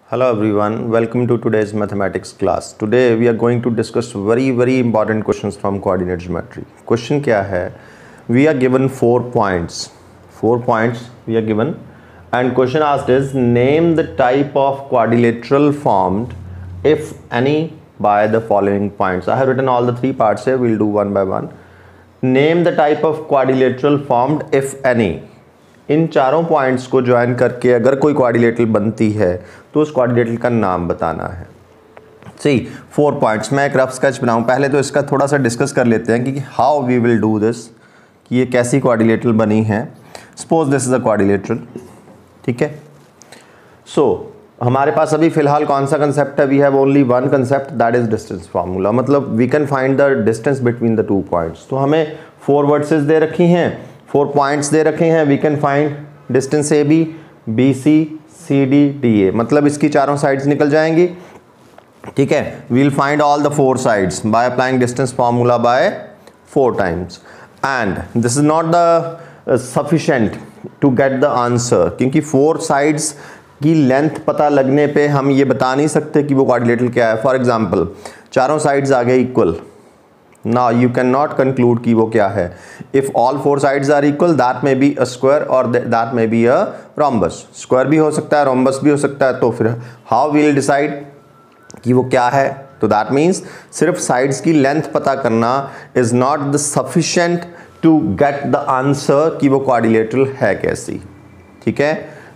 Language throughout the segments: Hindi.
Hello everyone, welcome to today's mathematics class. Today we are going to discuss very important questions from coordinate geometry. Question क्या है? We are given 4 points. 4 points we are given and question asked is name the type of quadrilateral formed if any by the following points. I have written all the 3 parts here, we'll do one by one. Name the type of quadrilateral formed if any. इन चारों पॉइंट्स को ज्वाइन करके अगर कोई क्वाड्रिलेटरल बनती है तो उस क्वाड्रिलेटरल का नाम बताना है। सी 4 पॉइंट्स, मैं एक रफ स्केच बनाऊं। पहले तो इसका थोड़ा सा डिस्कस कर लेते हैं कि how we will do this, कि ये कैसी क्वाड्रिलेटरल बनी है। Suppose this is a quadrilateral, ठीक है। सो हमारे पास अभी फिलहाल कौन सा कंसेप्ट है? We have only one concept, that is distance formula. मतलब we can find the distance between the 2 points. तो हमें 4 वर्सेस दे रखी हैं, 4 पॉइंट्स दे रखे हैं। We can find distance A B, B C, C D, D A. मतलब इसकी चारों साइड्स निकल जाएंगी, ठीक है। We will find all the 4 sides by applying distance formula by 4 times. And this is not the sufficient to get the answer, क्योंकि 4 साइड्स की लेंथ पता लगने पे हम ये बता नहीं सकते कि वो क्वाड्रिलेटरल क्या है। फॉर एग्जाम्पल चारों साइड्स आ गए equal, now you cannot conclude कि वो क्या है। if all 4 sides are equal that may be a square or that may be a rhombus। square भी हो सकता है, rhombus भी हो सकता है। तो फिर how we will decide कि वो क्या है? तो that means सिर्फ sides की length पता करना is not the sufficient to get the answer कि वो quadrilateral है कैसी, ठीक है।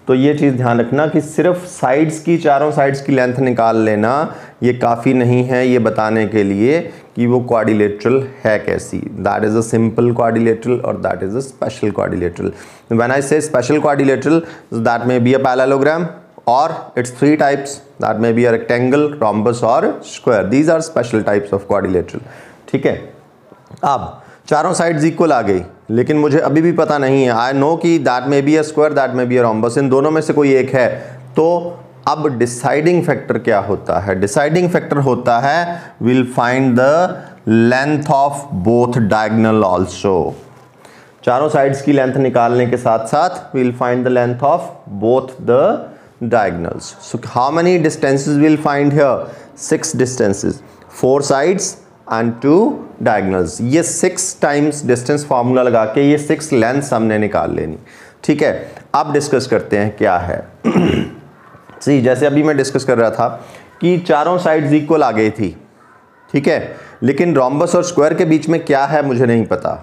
तो ये चीज़ ध्यान रखना कि सिर्फ साइड्स की, चारों साइड्स की लेंथ निकाल लेना ये काफ़ी नहीं है ये बताने के लिए कि वो क्वाड्रिलेटरल है कैसी। That is a simple quadrilateral और that is a special quadrilateral. When I say special quadrilateral, that may be a parallelogram और it's 3 types, that may be a rectangle, rhombus और square. These are special types of quadrilateral, ठीक है। अब चारों साइड्स इक्वल आ गई, लेकिन मुझे अभी भी पता नहीं है। आई नो कि that may be a square, that may be a rhombus, इन दोनों में से कोई एक है। तो अब डिसाइडिंग फैक्टर क्या होता है? डिसाइडिंग फैक्टर होता है will find the length of both diagonal also. चारों साइड्स की लेंथ निकालने के साथ साथ will find the length of both the diagonals. So how many distances will find here? 6 distances, 4 sides and 2 diagonals. ये 6 टाइम्स डिस्टेंस फार्मूला लगा के ये 6 लेंथ्स हमने निकाल लेनी, ठीक है। अब डिस्कस करते हैं क्या है। सी जैसे अभी मैं डिस्कस कर रहा था कि चारों साइड्स इक्वल आ गई थी, ठीक है, लेकिन रोम्बस और स्क्वायर के बीच में क्या है मुझे नहीं पता।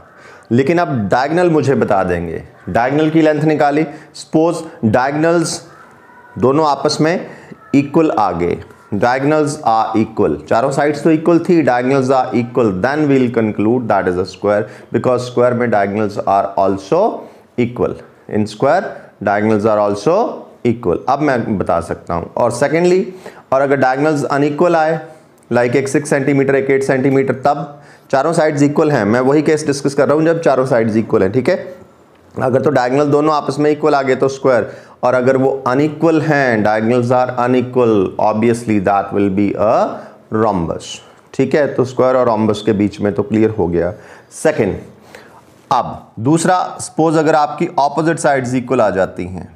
लेकिन अब डायगोनल मुझे बता देंगे। डायगोनल की लेंथ निकाली, सपोज डायगोनल्स दोनों आपस में इक्वल आ गए, डायगोनल्स आर इक्वल, चारों साइड्स तो इक्वल थी, diagonals are equal, then we will conclude that is a square, because square में diagonals are also equal. In square diagonals are also equal. अब मैं बता सकता हूं। और सेकेंडली, और अगर डायगोनल्स अनइक्वल आए, लाइक एक 6 सेंटीमीटर एक 8 सेंटीमीटर, तब चारों साइड्स इक्वल हैं। मैं वही केस डिस्कस कर रहा हूं जब चारों साइड्स इक्वल हैं, ठीक है। अगर तो डायगोनल दोनों आपस में इक्वल आ गए तो स्क्वायर, और अगर वो अनइक्वल हैं, diagonals are unequal, obviously that will be a rhombus, ठीक है। तो स्क्वायर और रोम्बस के बीच में तो क्लियर हो गया। सेकंड, अब दूसरा, सपोज अगर आपकी ऑपोजिट साइड्स इक्वल आ जाती हैं,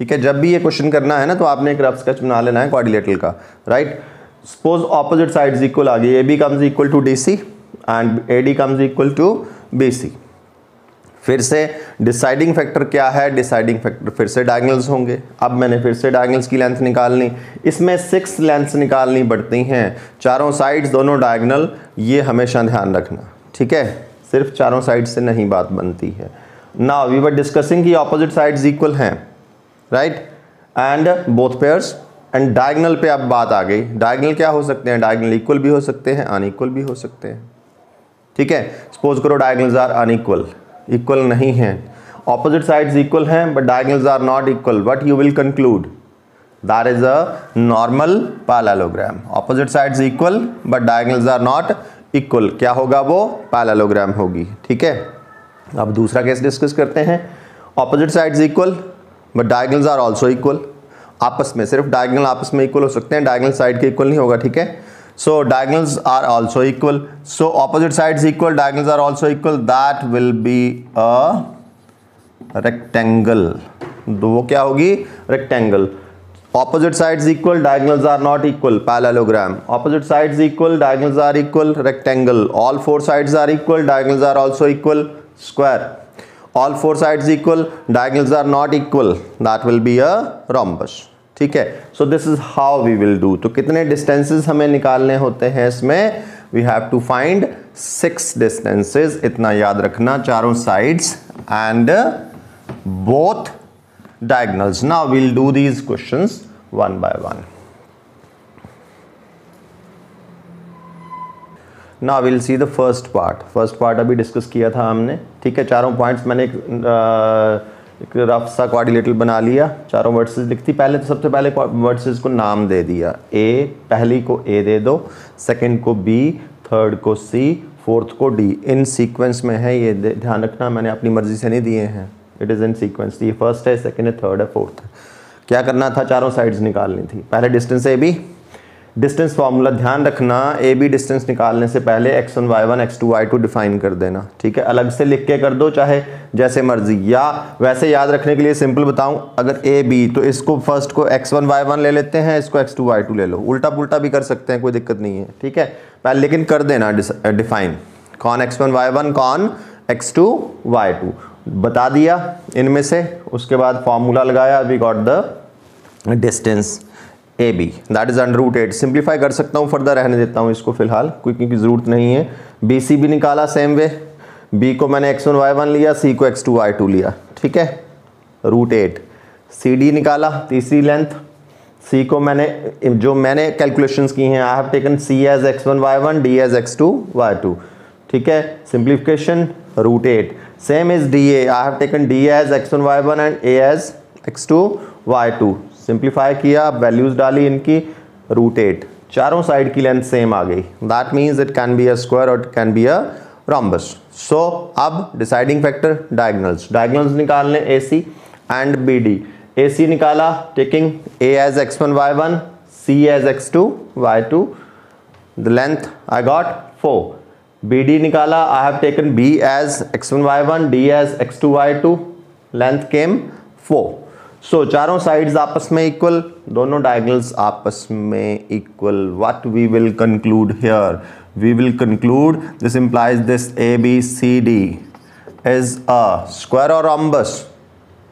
ठीक है। जब भी ये क्वेश्चन करना है ना तो आपने एक रफ स्केच बना लेना है क्वाड्रिलेटरल का, right. Suppose opposite sides equal आ गई, A B comes equal to D C and A D comes equal to B C. फिर से डिसाइडिंग फैक्टर क्या है? डिसाइडिंग फैक्टर फिर से डायगोनल्स होंगे। अब मैंने फिर से डायगोनल्स की लेंथ निकालनी, इसमें 6 लेंथ्स निकालनी पड़ती हैं। चारों साइड्स दोनों डायगोनल, ये हमेशा ध्यान रखना, ठीक है। सिर्फ चारों साइड से नहीं बात बनती है। नाउ वी वर डिस्कसिंग कि ऑपोजिट साइड्स इक्वल हैं, right, and both pairs, and diagonal पे अब बात आ गई। डायगोनल क्या हो सकते हैं? डायगोनल इक्वल भी हो सकते हैं, अनइक्वल भी हो सकते हैं, ठीक है। सपोज करो डायगोनल्स आर अनइक्वल, इक्वल नहीं हैं। ऑपोजिट साइड्स इक्वल हैं but diagonals are not equal, what you will conclude? That is a normal parallelogram. Opposite sides equal but diagonals are not equal, क्या होगा? वो पैरेललोग्राम होगी, ठीक है। अब दूसरा केस डिस्कस करते हैं। Opposite sides equal but diagonals are also equal. आपस में, सिर्फ डायगोनल आपस में इक्वल हो सकते हैं, डायगोनल साइड के इक्वल नहीं होगा, ठीक है। So diagonals are also equal, so opposite sides equal, diagonals are also equal, that will be a rectangle. वो क्या होगी? Rectangle. Opposite sides equal, diagonals are not equal, parallelogram. Opposite sides equal, diagonals are equal, rectangle. All four sides are equal, diagonals are also equal, square. All four sides equal, diagonals are not equal, that will be a rhombus. ठीक है, so this is how we will do. तो कितने distances हमें निकालने होते हैं इसमें? We have to find 6 distances, इतना याद रखना, चारों sides and both diagonals. Now we'll do these questions one by one. Now we'll see the first part. First part अभी डिस्कस किया था हमने, ठीक है। चारों पॉइंट्स मैंने एक रफ सा क्वाड्रिलेटरल बना लिया, चारों वर्सेस लिखती। पहले तो सबसे पहले वर्सेस को नाम दे दिया, ए, पहली को ए दे दो, सेकंड को बी, थर्ड को सी, फोर्थ को डी। इन सीक्वेंस में है, ये ध्यान रखना, मैंने अपनी मर्जी से नहीं दिए हैं, इट इज़ इन सीक्वेंस। ये फर्स्ट है, सेकंड है, थर्ड है, फोर्थ है। क्या करना था? चारों साइड्स निकालनी थी। पहले distance A B, distance formula ध्यान रखना, ए बी डिस्टेंस निकालने से पहले x1 y1 x2 y2 define कर देना, ठीक है। अलग से लिख के कर दो, चाहे जैसे मर्जी, या वैसे याद रखने के लिए सिंपल बताऊं, अगर ए बी तो इसको फर्स्ट को x1 y1 ले लेते हैं, इसको x2 y2 ले लो, उल्टा पुल्टा भी कर सकते हैं, कोई दिक्कत नहीं है, ठीक है। पहले लेकिन कर देना डिफाइन, कौन x1 y1 कौन x2 y2 बता दिया इनमें से। उसके बाद फॉर्मूला लगाया, we got the distance A B, that is under root 8। Simplify कर सकता हूँ, फर्दर रहने देता हूँ इसको फिलहाल, क्योंकि ज़रूरत नहीं है। बी सी भी निकाला सेम वे, बी को मैंने x1 y1 लिया, सी को x2 y2 लिया, ठीक है, रूट 8। सी डी निकाला, तीसरी लेंथ, सी को मैंने जो मैंने कैलकुलेशंस की हैं, I have taken C as x1 y1, D as x2 y2, ठीक है। Simplification, root 8। Same is D A, I have taken D as x1 y1 and A as x2 y2। Simplify किया, वैल्यूज डाली इनकी, रूट 8। चारों साइड की लेंथ सेम आ गई, that means it can be a square और it can be a rhombus. So अब डिसाइडिंग फैक्टर डायगोनल्स, डायगोनल्स निकालने A C and B D. A C निकाला, taking A as x1 y1, C as x2 y2, the length I got 4। B D निकाला, I have taken B as x1 y1, D as x2 y2, length came 4। So चारों साइड्स आपस में इक्वल, दोनों डायगोनल्स आपस में equal. What we will conclude here? We will conclude this implies this A B C D is a square और rhombus,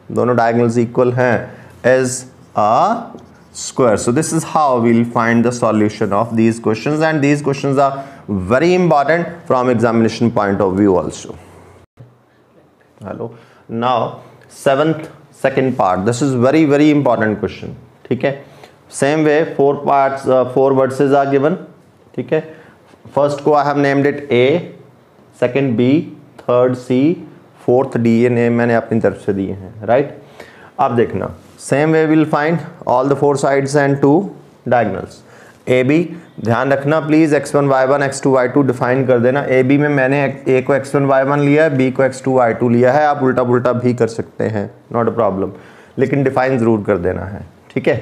दोनों डायगोनल्स इक्वल हैं, is a square. So this is how we'll find the solution of these questions, and these questions are very important from examination point of view also. Hello. Now second part, this is very important question, ठीक है। same way 4 parts, 4 verses are given, ठीक है। first को I have named it A, second B, third C, fourth D, ये नेम मैंने अपनी तरफ से दिए हैं, राइट। अब देखना, same way we'll find all the 4 sides and 2 diagonals। A B ध्यान रखना please, x1 y1 x2 y2 define कर देना। ए बी में मैंने ए को x1 y1 लिया है, बी को x2 y2 लिया है, आप उल्टा पुल्टा भी कर सकते हैं, नॉट अ प्रॉब्लम, लेकिन डिफाइन ज़रूर कर देना है, ठीक है।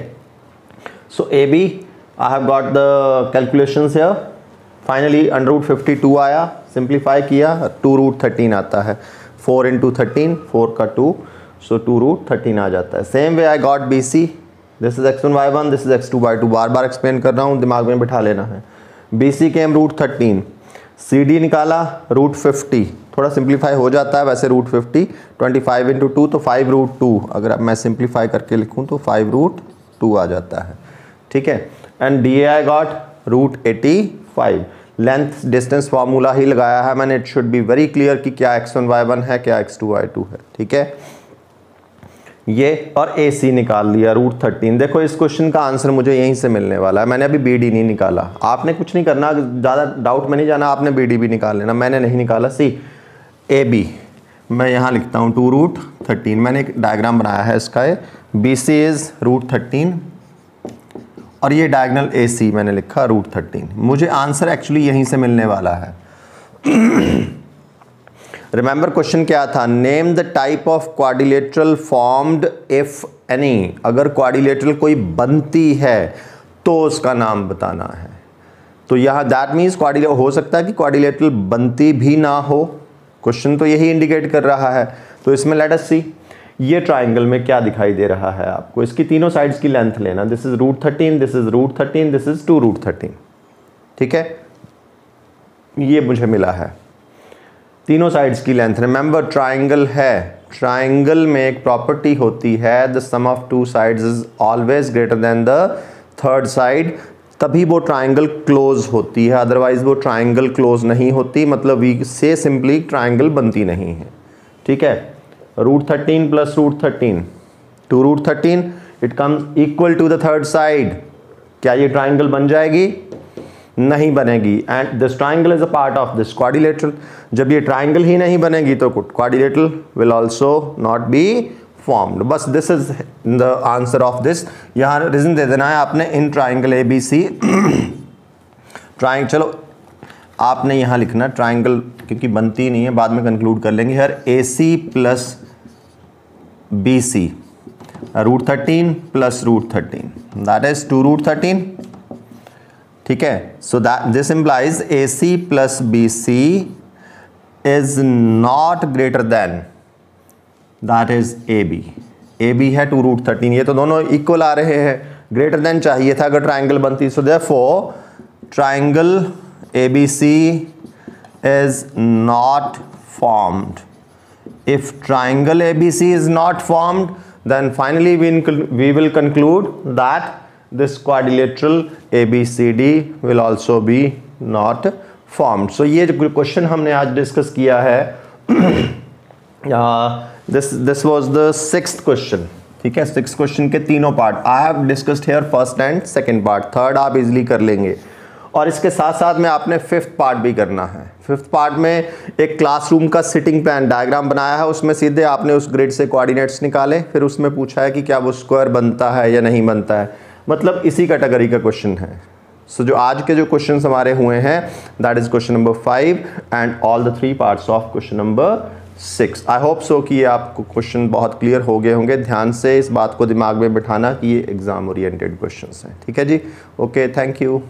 So A B I have got the calculations here, finally under root 52 आया, सिंप्लीफाई किया, 2 रूट 13 आता है, 4 इंटू 13, 4 का 2, सो 2 रूट 13 आ जाता है। Same way I got B C, this is x1 y1, this is x2 y2, बार बार एक्सप्लेन कर रहा हूँ, दिमाग में बिठा लेना है। B C came root 13, C D निकाला रूट 50, थोड़ा सिंप्लीफाई हो जाता है वैसे, रूट 50, 25 इंटू 2 तो 5 रूट 2, अगर अब मैं सिंप्लीफाई करके लिखूँ तो 5 रूट 2 आ जाता है, ठीक है। And D A I got root 85। Length distance formula ही लगाया है मैंने, it should be very clear कि क्या x1 y1 है, क्या x2 y2 है, ठीक है। ये और ए सी निकाल लिया रूट 13। देखो इस क्वेश्चन का आंसर मुझे यहीं से मिलने वाला है, मैंने अभी बी डी नहीं निकाला, आपने कुछ नहीं करना, ज़्यादा डाउट में नहीं जाना, आपने बी डी भी निकाल लेना, मैंने नहीं निकाला। सी ए बी मैं यहाँ लिखता हूँ 2 रूट 13, मैंने एक डायग्राम बनाया है इसका, बी सी इज़ रूट 13 और ये डायगोनल ए सी मैंने लिखा रूट 13, मुझे आंसर एक्चुअली यहीं से मिलने वाला है। रिमेंबर क्वेश्चन क्या था? Name the type of quadrilateral formed if any, अगर क्वाड्रिलेटरल कोई बनती है तो उसका नाम बताना है। तो यहाँ दैट मीन्स क्वाड्रिलेटरल हो सकता है कि क्वाड्रिलेटरल बनती भी ना हो, क्वेश्चन तो यही इंडिकेट कर रहा है। तो इसमें लेट अस सी ये ट्राइंगल में क्या दिखाई दे रहा है आपको, इसकी तीनों साइड्स की लेंथ लेना, this is √13, this is √13, this is 2√13, ठीक है, ये मुझे मिला है तीनों साइड्स की लेंथ। रिमेंबर ट्राइंगल है, ट्राइंगल में एक प्रॉपर्टी होती है the sum of two sides is always greater than the third side, तभी वो ट्राइंगल क्लोज होती है, अदरवाइज वो ट्राइंगल क्लोज नहीं होती, मतलब वी से सिंपली ट्राइंगल बनती नहीं है, ठीक है। √13 plus √13 2√13, it comes equal to the third side, क्या ये ट्राइंगल बन जाएगी? नहीं बनेगी। And this triangle is a part of this quadrilateral, जब ये ट्राइंगल ही नहीं बनेगी तो quadrilateral will also not be formed. बस this is the answer of this. यहाँ रीजन दे देना है आपने, इन ट्राइंगल ABC ट्राइंगल, चलो आपने यहाँ लिखना ट्राइंगल क्योंकि बनती नहीं है, बाद में कंक्लूड कर लेंगे। यार AC plus BC √13 plus √13 that is 2√13, ठीक है। So that this implies AC plus BC is not greater than that is AB है 2√13, ये तो दोनों इक्वल आ रहे हैं, ग्रेटर देन चाहिए था अगर ट्राइंगल बनती। So therefore triangle ABC is not formed. If triangle ABC is not formed, then finally we will conclude that this quadrilateral ABCD will also be not formed. So ये जो क्वेश्चन हमने आज डिस्कस किया है this was the 6th question, ठीक है। 6th क्वेश्चन के तीनों part I have discussed here, first and second part, third आप इजीली कर लेंगे। और इसके साथ साथ में आपने 5th पार्ट भी करना है। 5th पार्ट में एक क्लासरूम का सिटिंग प्लान डायग्राम बनाया है, उसमें सीधे आपने उस ग्रिड से कोऑर्डिनेट्स निकाले, फिर उसमें पूछा है कि क्या वो स्क्वायर बनता है या नहीं बनता है, मतलब इसी कैटेगरी का क्वेश्चन है। सो जो आज के जो क्वेश्चन हमारे हुए हैं that is question number 5 and all the 3 parts of question number 6। I hope so कि ये आपको क्वेश्चन बहुत क्लियर हो गए होंगे। ध्यान से इस बात को दिमाग में बिठाना कि ये एग्जाम ओरिएंटेड क्वेश्चंस हैं, ठीक है जी। Okay, thank you.